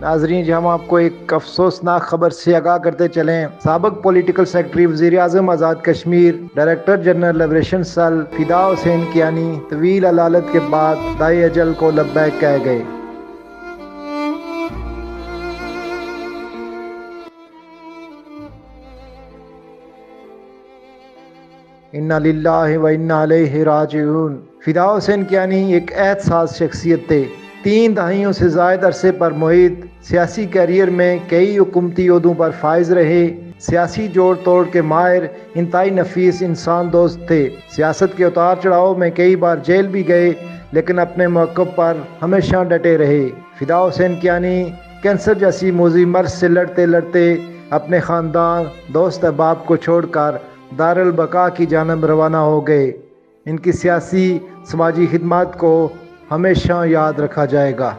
ناظرین جی، ہم آپ کو ایک افسوسناک خبر سے آگاہ کرتے چلیں۔ سابق پولیٹیکل سیکرٹری وزیر اعظم Azad Kashmir director general liberation cell Fida Hussain Kayani طویل علالت کے بعد دائے اجل کو لبیک کہہ گئے۔ انا للہ و انا الیہ راجعون۔ فدا حسین کیانی ایک عہد ساز شخصیت تھے۔ 3 دہائیوں سے زائد عرصے پر محیط سیاسی کیریئر میں کئی حکومتی عہدوں پر فائز رہے۔ سیاسی جوڑ توڑ کے ماہر، انتہائی نفیس انسان دوست تھے۔ سیاست کے اتار چڑھاؤ میں کئی بار جیل بھی گئے، لیکن اپنے موقف پر ہمیشہ ڈٹے رہے۔ فدا حسین کیانی کینسر جیسی موذی مرض سے لڑتے لڑتے اپنے خاندان، دوست احباب کو چھوڑ کر دارالبقاء کی جانب روانہ ہو گئے۔ ان کی سیاسی سماجی خدمات کو ہمیشہ یاد رکھا جائے گا۔